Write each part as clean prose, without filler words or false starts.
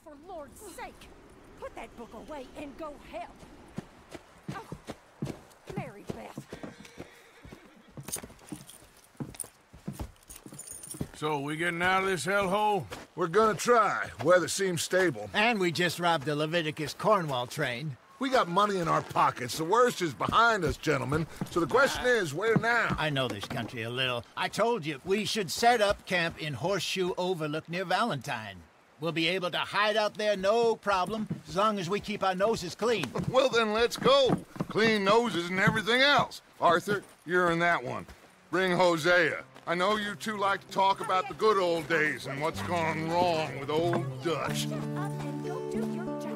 for Lord's sake! Put that book away and go help! Oh, Mary Beth. So, we getting out of this hellhole? We're gonna try. Weather seems stable. And we just robbed the Leviticus Cornwall train. We got money in our pockets. The worst is behind us, gentlemen. So the question is, where now? I know this country a little. I told you, we should set up camp in Horseshoe Overlook near Valentine. We'll be able to hide out there, no problem, as long as we keep our noses clean. Well, then let's go. Clean noses and everything else. Arthur, you're in that one. Bring Hosea. I know you two like to talk about the good old days and what's gone wrong with old Dutch. Shut up and go do your job.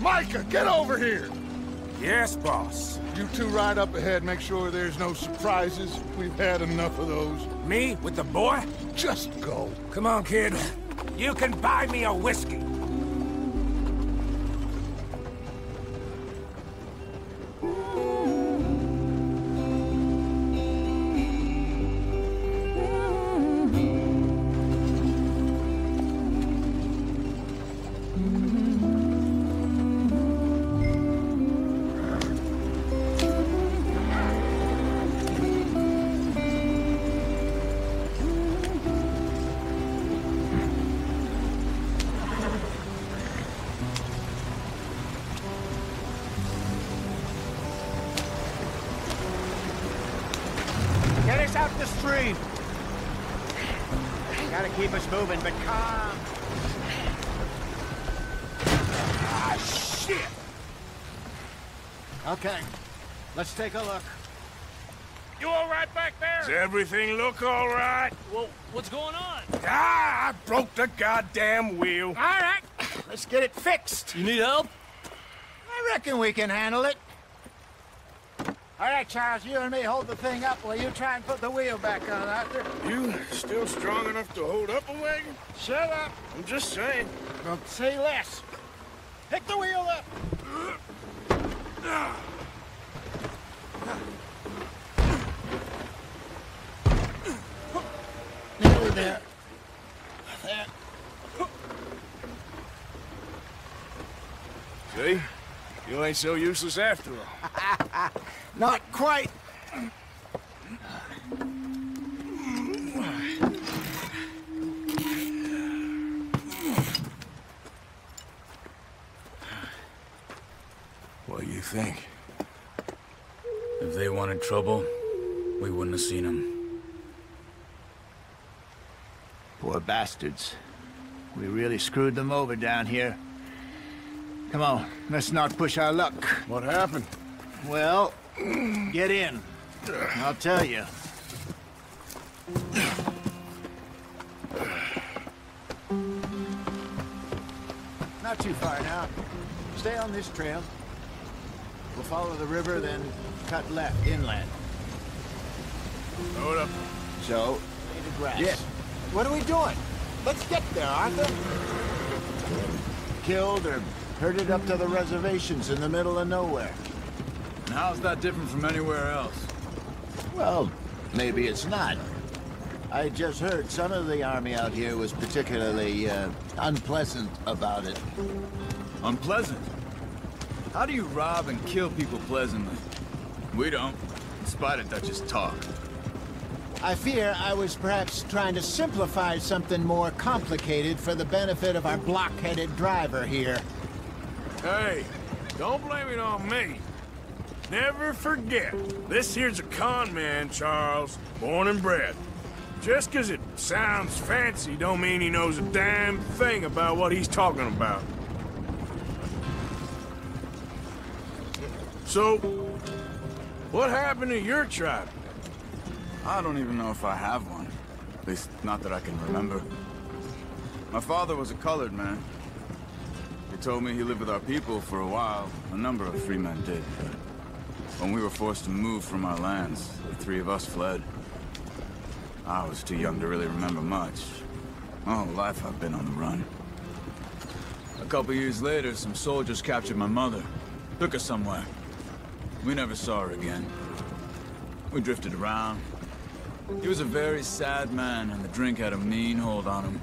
Micah, get over here! Yes, boss. You two ride up ahead, make sure there's no surprises. We've had enough of those. Me with the boy? Just go. Come on, kid. You can buy me a whiskey. Get us out the stream. Gotta keep us moving, but calm. Ah, shit! Okay, let's take a look. You all right back there? Does everything look all right? Well, what's going on? Ah, I broke the goddamn wheel. All right, let's get it fixed. You need help? I reckon we can handle it. All right, Charles, you and me hold the thing up while you try and put the wheel back on, Arthur. You still strong enough to hold up a wagon? Shut up. I'm just saying. Don't say less. Pick the wheel up. Nearly there. There. See? You ain't so useless after all. Not quite. What do you think? If they wanted trouble, we wouldn't have seen them. Poor bastards. We really screwed them over down here. Come on, let's not push our luck. What happened? Well, get in. I'll tell you. Not too far now. Stay on this trail. We'll follow the river, then cut left, inland. Hold up. So, native grass. Yeah. What are we doing? Let's get there, Arthur. Killed or herded up to the reservations in the middle of nowhere. And how's that different from anywhere else? Well, maybe it's not. I just heard some of the army out here was particularly, unpleasant about it. Unpleasant? How do you rob and kill people pleasantly? We don't, in spite of Dutch's talk. I fear I was perhaps trying to simplify something more complicated for the benefit of our block-headed driver here. Hey, don't blame it on me. Never forget, this here's a con man, Charles, born and bred. Just 'cause it sounds fancy don't mean he knows a damn thing about what he's talking about. So, what happened to your tribe? I don't even know if I have one. At least, not that I can remember. My father was a colored man. He told me he lived with our people for a while. A number of free men did, but when we were forced to move from our lands, the three of us fled. I was too young to really remember much. My whole life I've been on the run. A couple years later, some soldiers captured my mother. Took her somewhere. We never saw her again. We drifted around. He was a very sad man, and the drink had a mean hold on him.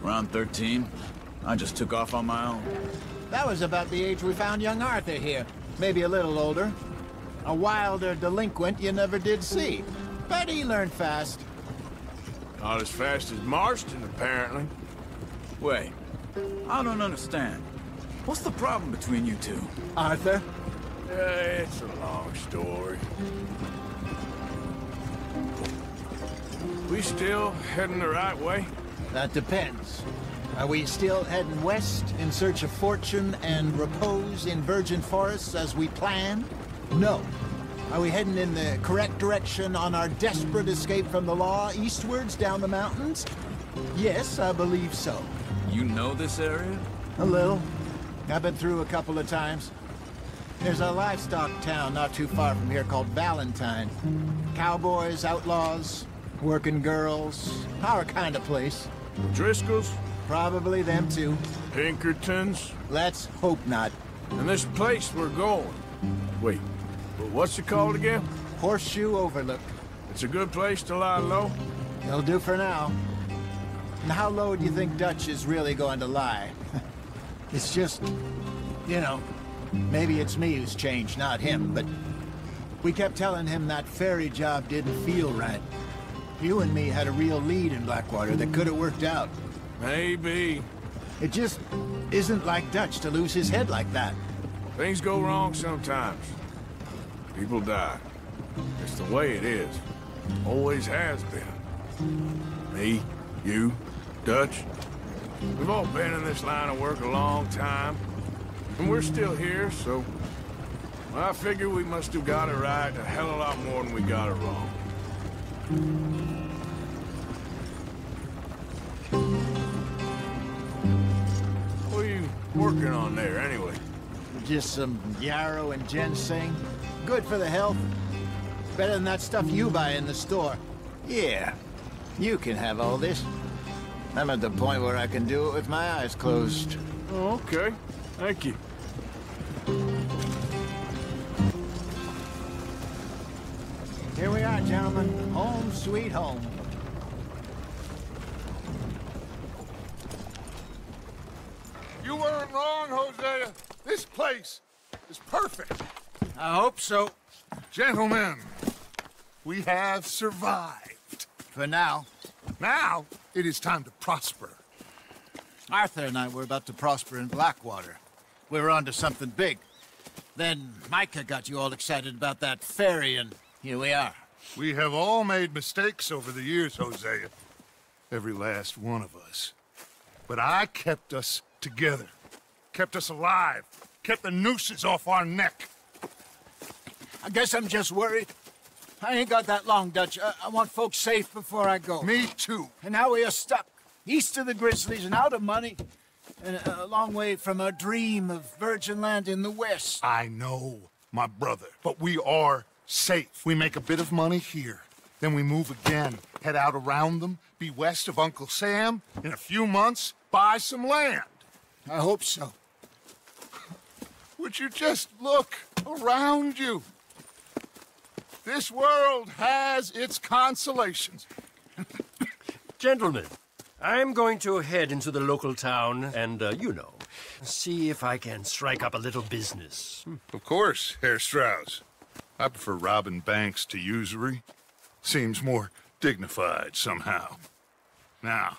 Around 13, I just took off on my own. That was about the age we found young Arthur here. Maybe a little older. A wilder delinquent you never did see. But he learned fast. Not as fast as Marston, apparently. Wait, I don't understand. What's the problem between you two? Arthur? It's a long story. We still heading the right way? That depends. Are we still heading west in search of fortune and repose in virgin forests as we planned? No. Are we heading in the correct direction on our desperate escape from the law eastwards down the mountains? Yes, I believe so. You know this area? A little. I've been through a couple of times. There's a livestock town not too far from here called Valentine. Cowboys, outlaws, working girls, our kind of place. Driscoll's? Probably them too. Pinkertons? Let's hope not. And this place we're going. Wait, but what's it called again? Horseshoe Overlook. It's a good place to lie low? It'll do for now. And how low do you think Dutch is really going to lie? It's just, you know, maybe it's me who's changed, not him, but we kept telling him that ferry job didn't feel right. You and me had a real lead in Blackwater that could have worked out. Maybe. It just isn't like Dutch to lose his head like that. Things go wrong sometimes. People die. It's the way it is. Always has been. Me, you, Dutch. We've all been in this line of work a long time. And we're still here, so... I figure we must have got it right a hell of a lot more than we got it wrong. What are you working on there, anyway? Just some yarrow and ginseng. Good for the health. Better than that stuff you buy in the store. Yeah, you can have all this. I'm at the point where I can do it with my eyes closed. Oh, okay. Thank you. Here we are, gentlemen. Home sweet home. You weren't wrong, Hosea. This place is perfect. I hope so. Gentlemen, we have survived. For now. Now, it is time to prosper. Arthur and I were about to prosper in Blackwater. We were on to something big. Then Micah got you all excited about that ferry, and here we are. We have all made mistakes over the years, Hosea. Every last one of us. But I kept us together. Kept us alive. Kept the nooses off our neck. I guess I'm just worried. I ain't got that long, Dutch. I want folks safe before I go. Me too. And now we are stuck. East of the Grizzlies and out of money. And a long way from our dream of virgin land in the west. I know, my brother. But we are safe. We make a bit of money here. Then we move again. Head out around them. Be west of Uncle Sam. In a few months, buy some land. I hope so. Would you just look around you? This world has its consolations. Gentlemen, I'm going to head into the local town and, you know, see if I can strike up a little business. Of course, Herr Strauss. I prefer robbing banks to usury. Seems more dignified somehow. Now,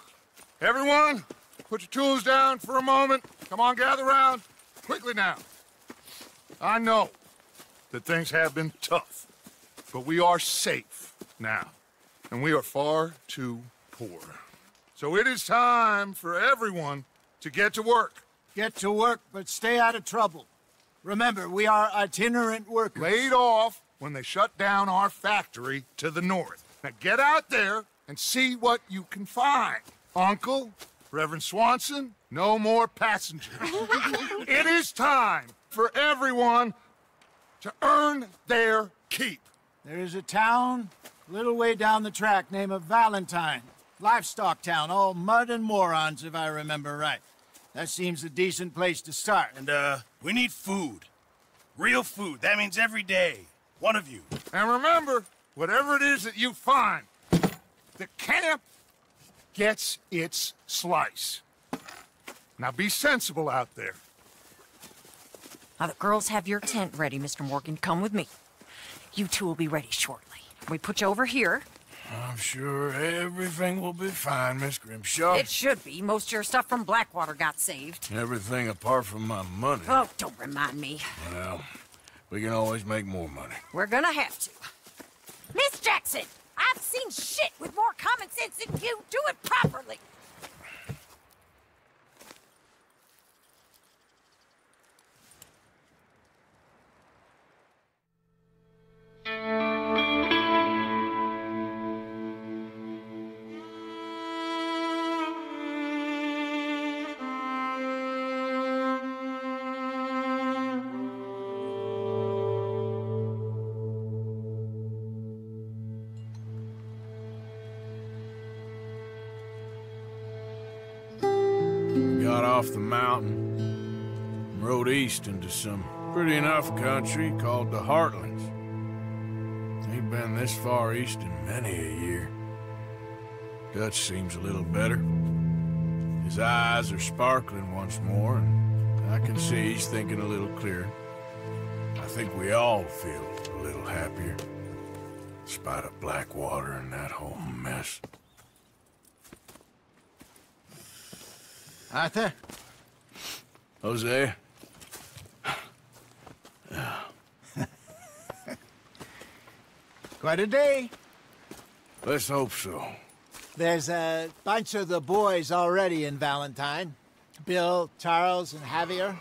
everyone, put your tools down for a moment. Come on, gather round. Quickly now. I know that things have been tough, but we are safe now, and we are far too poor. So it is time for everyone to get to work. Get to work, but stay out of trouble. Remember, we are itinerant workers. Laid off when they shut down our factory to the north. Now get out there and see what you can find. Uncle, Reverend Swanson, no more passengers. It is time for everyone to earn their keep. There is a town a little way down the track named Valentine. Livestock town, all mud and morons, if I remember right. That seems a decent place to start. And, we need food. Real food. That means every day. One of you. And remember, whatever it is that you find, the camp gets its slice. Now be sensible out there. Now, the girls have your tent ready, Mr. Morgan. Come with me. You two will be ready shortly. We put you over here. I'm sure everything will be fine, Miss Grimshaw. It should be. Most of your stuff from Blackwater got saved. Everything apart from my money. Oh, don't remind me. Well, we can always make more money. We're gonna have to. Miss Jackson, I've seen shit with more common sense than you. Do it properly. Got off the mountain, rode east into some pretty enough country called the Heartlands. Ain't been this far east in many a year. Dutch seems a little better. His eyes are sparkling once more, and I can see he's thinking a little clearer. I think we all feel a little happier, in spite of Blackwater and that whole mess. Arthur? Jose? Quite a day. Let's hope so. There's a bunch of the boys already in Valentine. Bill, Charles, and Javier.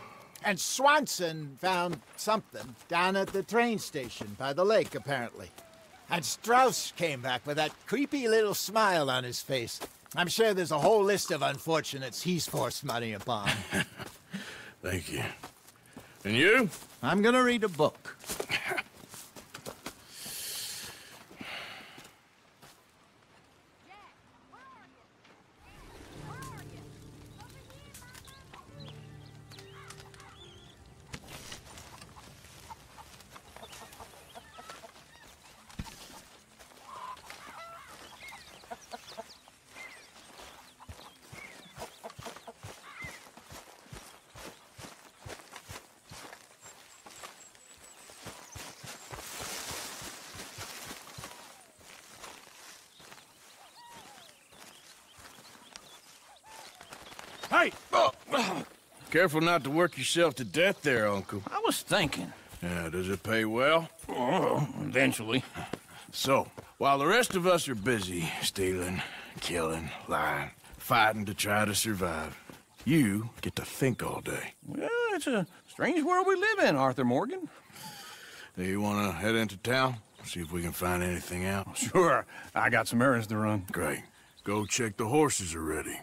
And Swanson found something down at the train station by the lake, apparently. And Strauss came back with that creepy little smile on his face. I'm sure there's a whole list of unfortunates he's forced money upon. Thank you. And you? I'm gonna read a book. Hey! Careful not to work yourself to death there, Uncle. I was thinking. Yeah, does it pay well? Oh, eventually. So, while the rest of us are busy stealing, killing, lying, fighting to try to survive, you get to think all day. Well, it's a strange world we live in, Arthur Morgan. Do you want to head into town? See if we can find anything out? Sure. I got some errands to run. Great. Go check the horses are ready.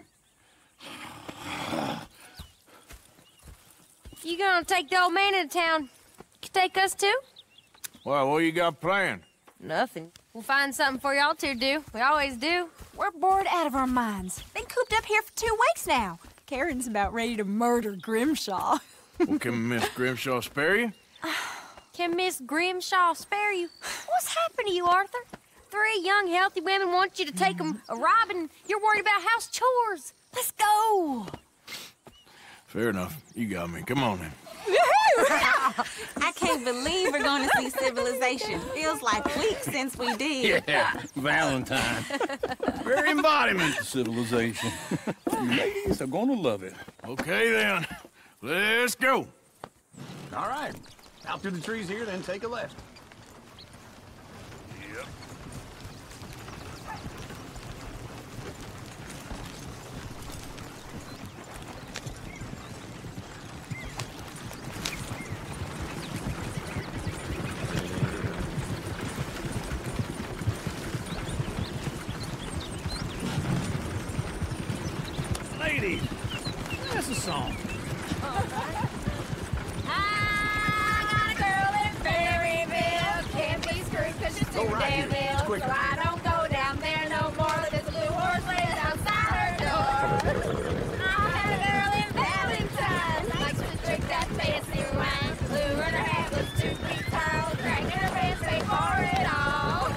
You gonna take the old man into town? You take us too? Well, what you got planned? Nothing. We'll find something for y'all to do. We always do. We're bored out of our minds. Been cooped up here for 2 weeks now. Karen's about ready to murder Grimshaw. Well, can Miss Grimshaw spare you? Can Miss Grimshaw spare you? What's happened to you, Arthur? 3 young, healthy women want you to take them a robbing. You're worried about house chores. Let's go. Fair enough. You got me. Come on, then. I can't believe we're going to see civilization. Feels like weeks since we did. Yeah, Valentine. Very embodiment of civilization. You ladies are gonna love it. Okay, then. Let's go. All right. Out through the trees here, then take a left. Yep. Ladies, that's a song. Go right here. It's quick. So I don't go down there no more. There's a blue horse laying outside her door. I had a girl in Valentine. Likes to drink that fancy wine. Blue in her hat was 2 feet tall. Dragging her pants, pay for it all.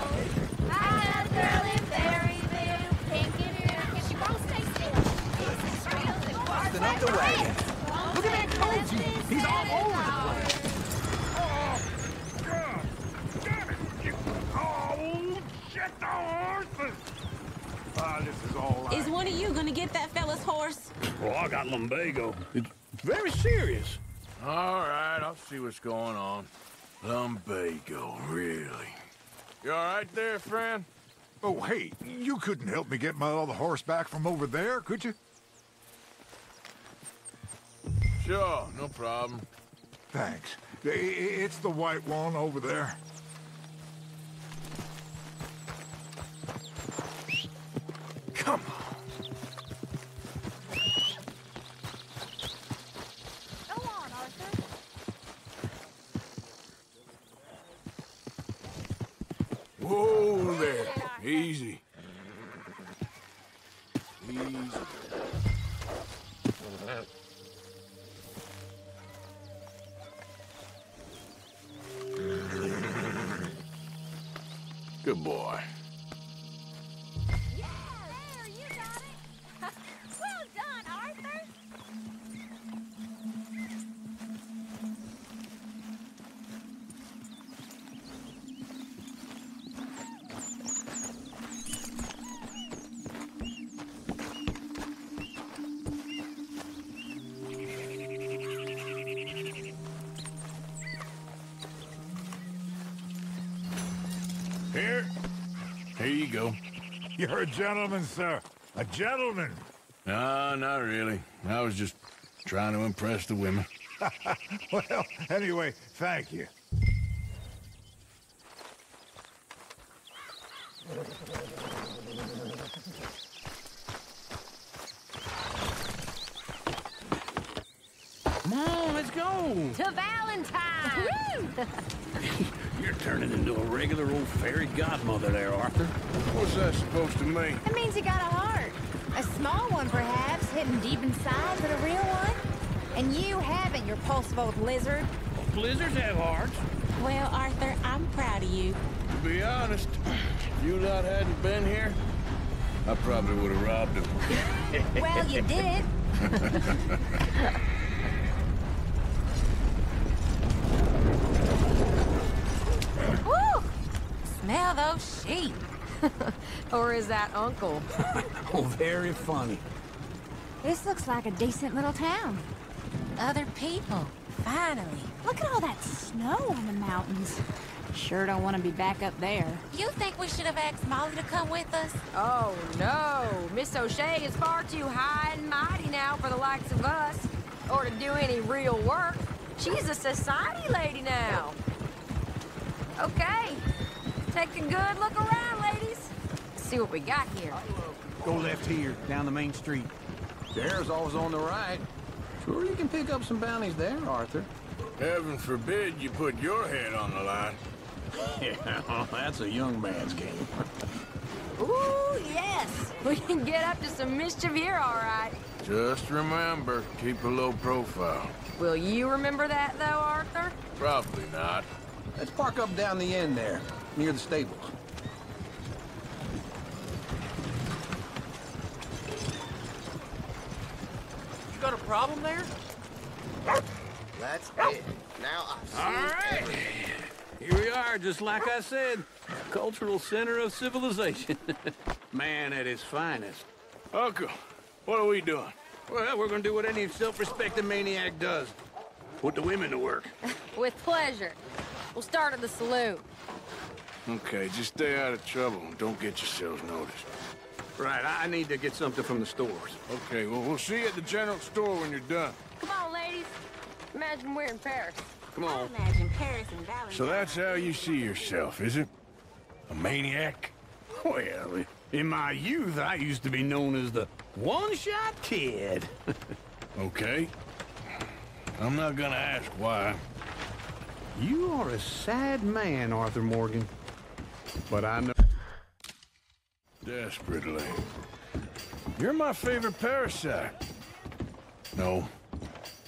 I had a girl in Berryville. Can't get her out 'cause she won't stay still. Busting up the wagon. Look at that coach. He's all over the place. This is all right. Is one of you going to get that fella's horse? Well, I got lumbago. It's very serious. All right, I'll see what's going on. Lumbago, really? You all right there, friend? Oh, hey, you couldn't help me get my other horse back from over there, could you? Sure, no problem. Thanks. It's the white one over there. Come on. Go on, Arthur. Whoa there. Easy. Easy. Good boy. Yeah, there, you got it. Well done, Arthur. Here you go. You're a gentleman, sir. A gentleman. No, not really. I was just trying to impress the women. Well, anyway, thank you. Come on, let's go. To Valentine. You're turning into a regular old fairy godmother there, Arthur. What's that supposed to mean? That means you got a heart. A small one, perhaps, hidden deep inside, but a real one. And you haven't, you repulsive old lizard. Blizzards have hearts. Well, Arthur, I'm proud of you. To be honest, if you lot hadn't been here, I probably would have robbed him. Well, you did. Woo! Smell those sheep. Or is that Uncle? Oh, very funny. This looks like a decent little town. Other people, finally. Look at all that snow on the mountains. Sure don't want to be back up there. You think we should have asked Molly to come with us? Oh, no. Miss O'Shea is far too high and mighty now for the likes of us. Or to do any real work. She's a society lady now. Okay. Take a good look around, ladies. See what we got here. Go left here, down the main street. Dare's always on the right. Sure you can pick up some bounties there, Arthur. Heaven forbid you put your head on the line. Yeah, that's a young man's game. Ooh, yes. We can get up to some mischief here, all right. Just remember, keep a low profile. Will you remember that, though, Arthur? Probably not. Let's park up down the end there, near the stables. You got a problem there? That's it. Now I've seen All right. Here we are, just like I said. Cultural center of civilization. Man at his finest. Uncle, what are we doing? Well, we're gonna do what any self-respecting maniac does. Put the women to work. With pleasure. We'll start at the saloon. Okay, just stay out of trouble and don't get yourselves noticed. Right, I need to get something from the stores. Okay, well, we'll see you at the general store when you're done. Come on, ladies. Imagine we're in Paris. Come on. Imagine Paris and Valentine. So that's how you see yourself, is it? A maniac? Well, in my youth, I used to be known as the one-shot kid. Okay. I'm not gonna ask why. You are a sad man, Arthur Morgan. But I know... Desperately. You're my favorite parasite. No.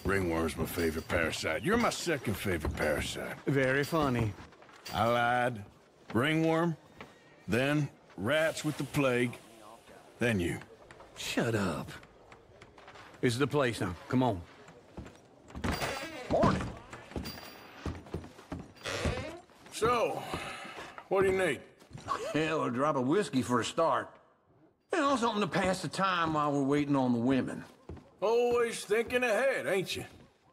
Ringworm's my favorite parasite. You're my second favorite parasite. Very funny. I lied. Ringworm, then rats with the plague, then you. Shut up. This is the place now. Come on. Morning. So, what do you need? Hell, a drop of whiskey for a start. You know, something to pass the time while we're waiting on the women. Always thinking ahead, ain't you?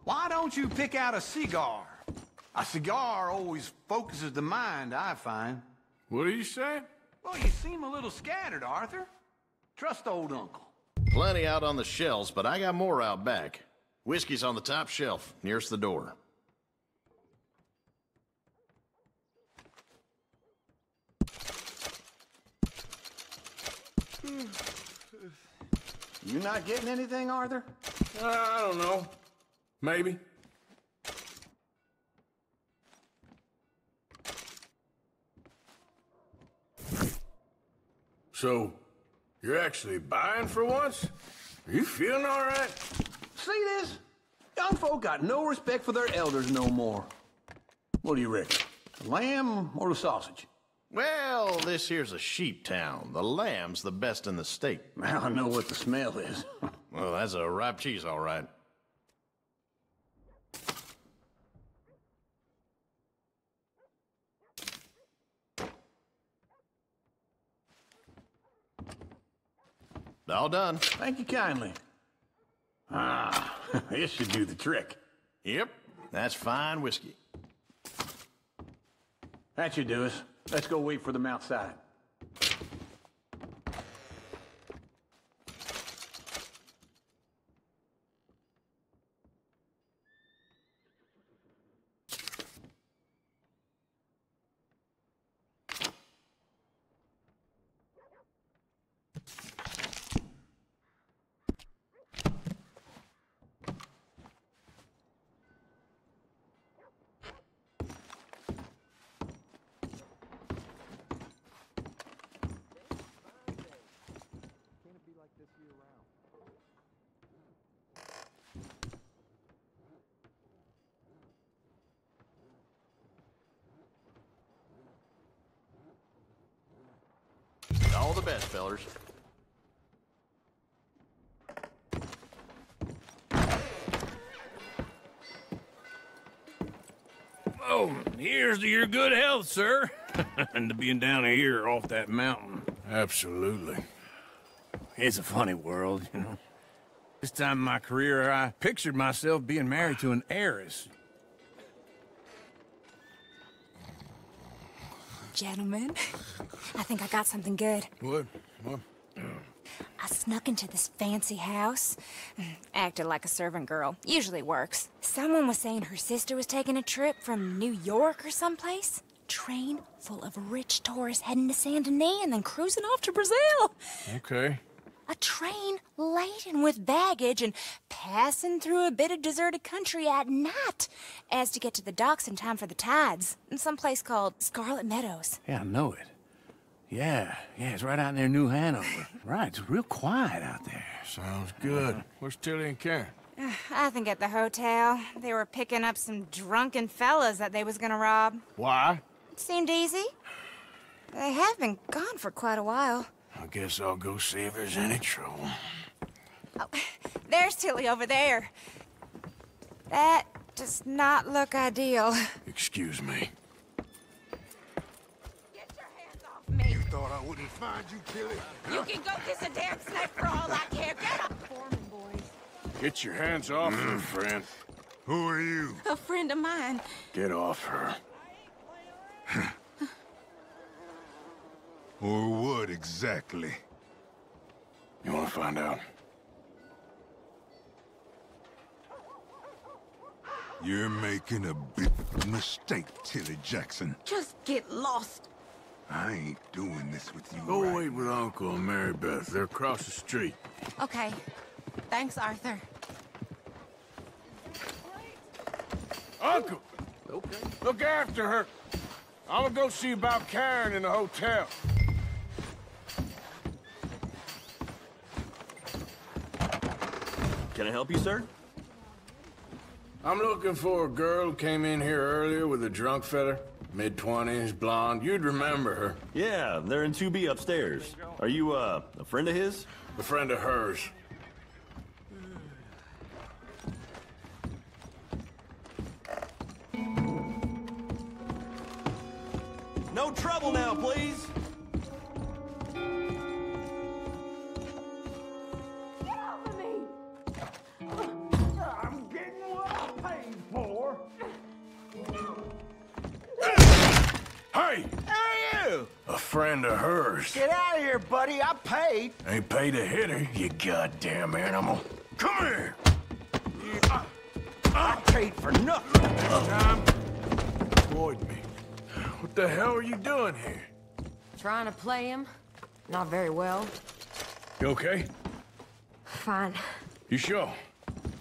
Why don't you pick out a cigar? A cigar always focuses the mind, I find. What are you saying? Well, you seem a little scattered, Arthur. Trust old uncle. Plenty out on the shelves, but I got more out back. Whiskey's on the top shelf, nearest the door. You not getting anything, Arthur? I don't know. Maybe. So, you're actually buying for once? Are you feeling all right? See this? Young folk got no respect for their elders no more. What do you reckon? The lamb or the sausage? Well, this here's a sheep town. The lamb's the best in the state. Now I know what the smell is. Well, that's a ripe cheese, all right. All done. Thank you kindly. Ah, this should do the trick. Yep, that's fine whiskey. That should do us. Let's go wait for them outside. All the best, fellers. Oh, here's to your good health, sir. And to being down here off that mountain. Absolutely. It's a funny world, you know. This time in my career, I pictured myself being married to an heiress. Gentlemen, I think I got something good. What? I snuck into this fancy house. Acted like a servant girl. Usually works. Someone was saying her sister was taking a trip from New York or someplace. Train full of rich tourists heading to Saint Denis and then cruising off to Brazil. Okay. A train laden with baggage and passing through a bit of deserted country at night as to get to the docks in time for the tides in some place called Scarlet Meadows. Yeah, I know it. Yeah, it's right out near New Hanover. Right, it's real quiet out there. Sounds good. Where's Tilly and Karen? I think at the hotel. They were picking up some drunken fellas that they was gonna rob. Why? It seemed easy. They have been gone for quite a while. I guess I'll go see if there's any trouble. Oh, there's Tilly over there. That does not look ideal. Excuse me. Get your hands off me. You thought I wouldn't find you, Tilly? You can go kiss a damn snake for all I care. Get up. Foreman, boys. Get your hands off her, friend. Who are you? A friend of mine. Get off her. Or what exactly? You want to find out? You're making a big mistake, Tilly Jackson. Just get lost. I ain't doing this with you. Go right wait with Uncle and Mary Beth. They're across the street. Okay. Thanks, Arthur. Uncle! Okay. Look after her. I'm gonna go see about Karen in the hotel. Can I help you, sir? I'm looking for a girl who came in here earlier with a drunk fella. Mid-20s, blonde. You'd remember her. Yeah, they're in 2B upstairs. Are you, a friend of his? A friend of hers. No trouble now, please. Get off of me. I'm getting what I paid for. Hey! Who are you? A friend of hers. Get out of here, buddy. I paid. Ain't paid to hit her, you goddamn animal. Come here! I paid for nothing. Tom, avoid me. What the hell are you doing here? Trying to play him. Not very well. You okay? Fine. You sure?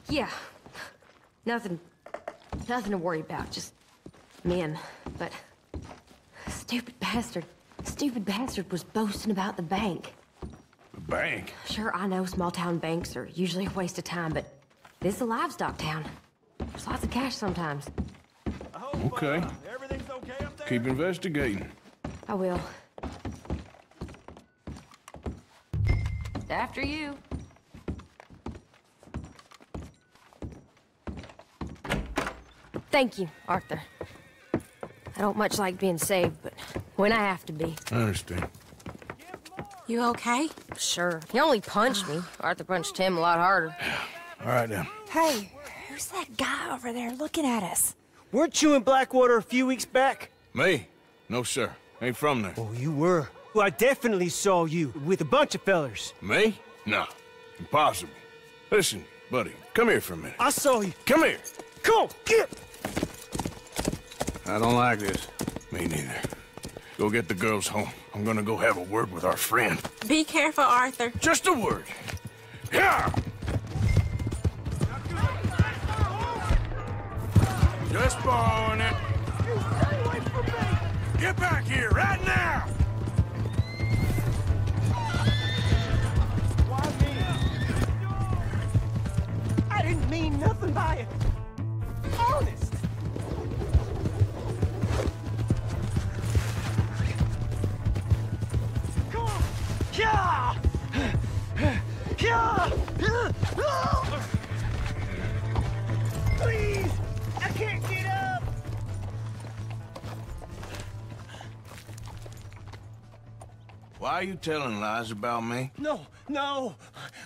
Yeah. Nothing to worry about. Just men. But stupid bastard was boasting about the bank. The bank? Sure, I know small town banks are usually a waste of time, but this is a livestock town. There's lots of cash sometimes. I hope, Okay. Everything's okay up there? Keep investigating. I will. After you. Thank you, Arthur. I don't much like being saved, but when I have to be. I understand. You okay? Sure. He only punched me. Arthur punched him a lot harder. All right, then. Hey, who's that guy over there looking at us? Weren't you in Blackwater a few weeks back? Me? No, sir. Ain't from there. Oh, you were. Well, I definitely saw you with a bunch of fellers. Me? No. Impossible. Listen, buddy, come here for a minute. I saw you. Come here. Come on, get! I don't like this. Me neither. Go get the girls home. I'm gonna go have a word with our friend. Be careful, Arthur. Just a word. Yeah! Just borrowing it. You stay away from me! Get back here right now! Why me? I didn't mean nothing by it. Honest. Come on. Yeah! Yeah! Please! I can't get up! Why are you telling lies about me? No.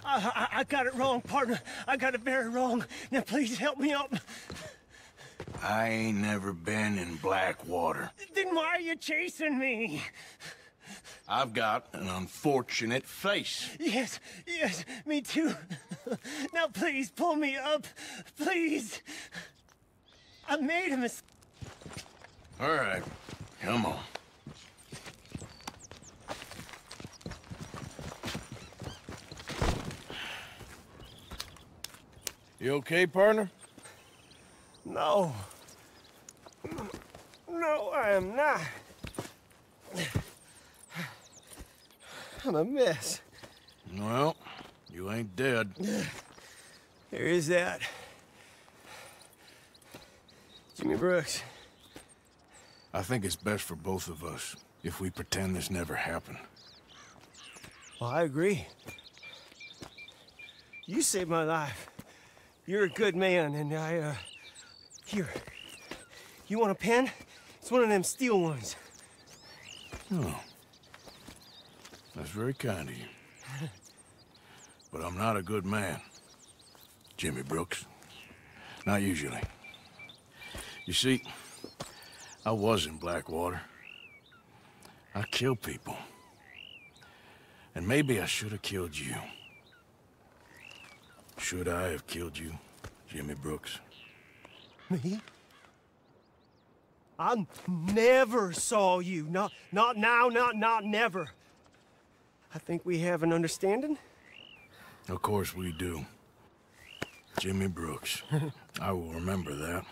I got it wrong, partner. I got it very wrong. Now, please help me up. I ain't never been in Blackwater. Then why are you chasing me? I've got an unfortunate face. Yes, me too. Now, please, pull me up. Please. I made a mistake. All right, come on. You okay, partner? No. No, I am not. I'm a mess. Well, you ain't dead. There is that. Jimmy Brooks. I think it's best for both of us if we pretend this never happened. Well, I agree. You saved my life. You're a good man, and Here. You want a pen? It's one of them steel ones. Oh. That's very kind of you. But I'm not a good man, Jimmy Brooks. Not usually. You see, I was in Blackwater. I killed people. And maybe I should have killed you. Should I have killed you, Jimmy Brooks? Me? I never saw you. Not now, not never. I think we have an understanding. Of course we do. Jimmy Brooks. I will remember that.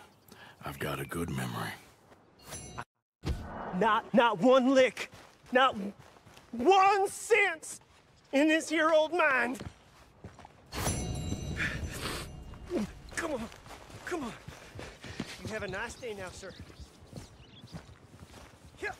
I've got a good memory. Not one lick. Not 1 cent in this here old mind. Come on. Come on. You have a nice day now, sir. Yeah.